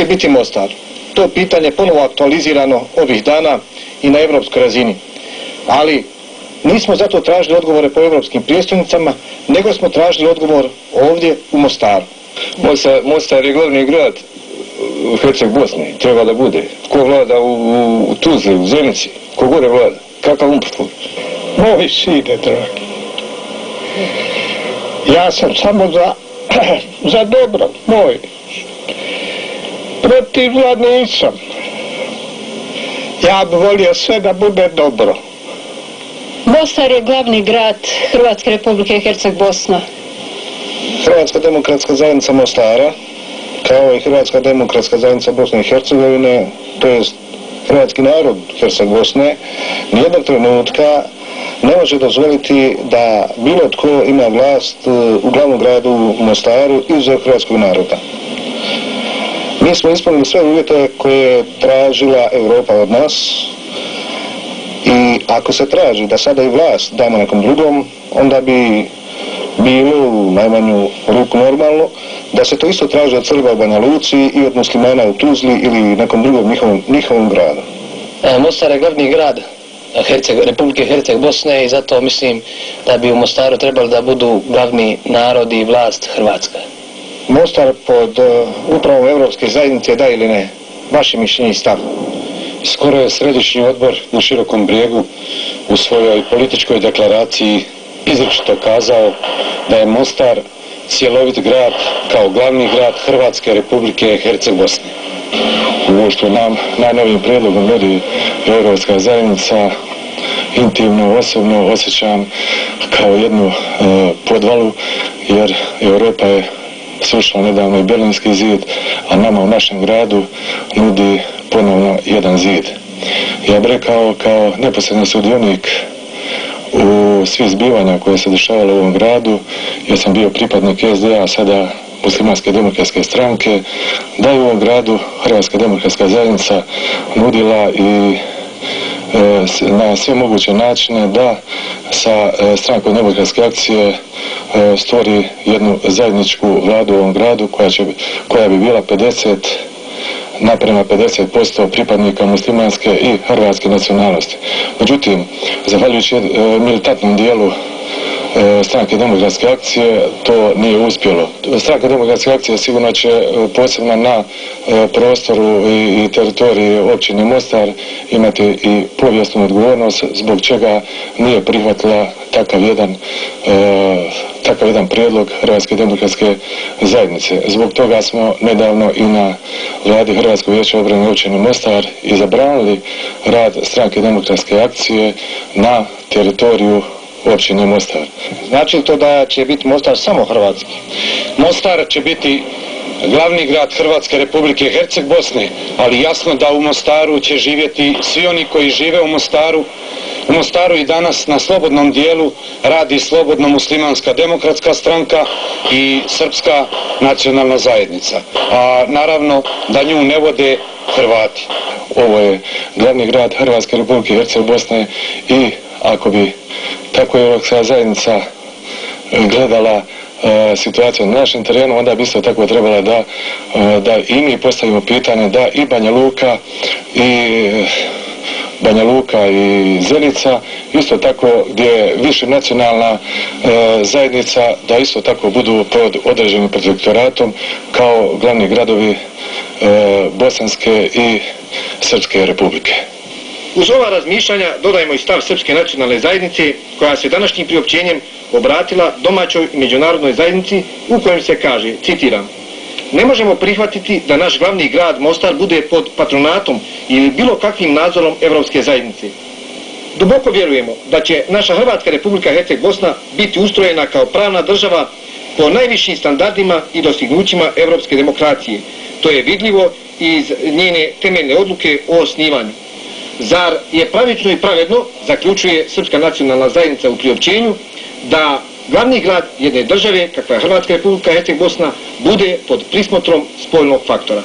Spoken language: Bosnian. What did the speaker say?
biti Mostar? To pitanje ponovo aktualizirano ovih dana i na europskoj razini. Ali nismo zato tražili odgovore po europskim prijestolnicama, nego smo tražili odgovor ovdje u Mostaru. Mostar je glavni grad u Herceg Bosne, treba da bude. Ko vlada u Tuzli, u Zenici, ko gore vlada? Kakav umprtvor? Moj sine, dragi. Ja sam samo za dobro, moj. Protiv zla nisam. Ja bi volio sve da bude dobro. Mostar je glavni grad Hrvatske Republike Herceg Bosna. Hrvatska demokratska zajednica Mostara, kao i Hrvatska demokratska zajednica Bosne i Hercegovine, to jest hrvatski narod Herceg Bosne, nijednog trenutka ne može dozvoliti da bilo tko ima vlast u glavnom gradu u Mostaru izuzev hrvatskog naroda. Mi smo ispunili sve uvjete koje je tražila Europa od nas i ako se traži da sada i vlast damo nekom drugom, onda bi bilo u najmanju ruku normalno da se to isto traži od Srba u Banja Luci i od muslimana u Tuzli ili nekom drugom njihovom gradu. Mostar je glavni grad Republike Herceg Bosne i zato mislim da bi u Mostaru trebali da budu glavni narod i vlast Hrvatska. Mostar pod upravom Europske zajednice, da ili ne? Vaše mišljenje i stav? Skoro je Središnji odbor na Širokom brijegu u svojoj političkoj deklaraciji izričito kazao da je Mostar cjelovit grad kao glavni grad Hrvatske Republike Herceg Bosne. Ovo što nam najnovijim prijedlogom nudi Europska zajednica intimno, osobno osjećam kao jednu podvalu, jer Europa je srušila nedavno i Berlinski zid, a nama u našem gradu nudi ponovno jedan zid. Ja bih rekao kao neposredni sudionik u svih zbivanja koje se dešavalo u ovom gradu, jer sam bio pripadnik SDA, sada Muslimanske demokratske stranke, da je u ovom gradu Hrvatska demokratska zajednica nudila i na sve moguće načine da sa strankom demokratske akcije stvori jednu zajedničku vladu u ovom gradu koja bi bila 50% pripadnika muslimanske i hrvatske nacionalnosti. Međutim, zahvaljujući militantnom dijelu stranke demokratske akcije to nije uspjelo. Stranka demokratske akcije sigurno će posebno na prostoru i teritoriji općine Mostar imati i povijesnu odgovornost zbog čega nije prihvatila takav jedan prijedlog Hrvatske demokratske zajednice. Zbog toga smo nedavno i na vladi Hrvatskog vijeća obrane općine Mostar i zabranili rad stranke demokratske akcije na teritoriju općine Mostar. Znači li to da će biti Mostar samo hrvatski? Mostar će biti glavni grad Hrvatske Republike Herceg Bosne, ali jasno da u Mostaru će živjeti svi oni koji žive u Mostaru. U Mostaru i danas na slobodnom dijelu radi slobodno muslimanska demokratska stranka i srpska nacionalna zajednica. A naravno da nju ne vode Hrvati. Ovo je glavni grad Hrvatske Republike Herceg Bosne i ako bi tako Europska zajednica gledala situaciju na našem terenu, onda bi isto tako trebala da i mi postavimo pitanje da i Banja Luka i Zenica, isto tako gdje je više nacionalna zajednica, da isto tako budu pod određenim protektoratom kao glavni gradovi Bosanske i Srpske republike. Uz ova razmišljanja dodajemo i stav Srpske nacionalne zajednice koja se današnjim priopćenjem obratila domaćoj i međunarodnoj zajednici u kojem se kaže, citiram: "Ne možemo prihvatiti da naš glavni grad Mostar bude pod patronatom ili bilo kakvim nadzorom Europske zajednice. Duboko vjerujemo da će naša Hrvatska Republika Herceg Bosna biti ustrojena kao pravna država po najvišim standardima i dostignućima europske demokracije. To je vidljivo iz njene temeljne odluke o osnivanju. Zar je pravično i pravedno, zaključuje Srpska nacionalna zajednica u priopćenju, da glavni grad jedne države, kakva je Hrvatska Republika Herceg Bosna, bude pod prismotrom spoljnog faktora."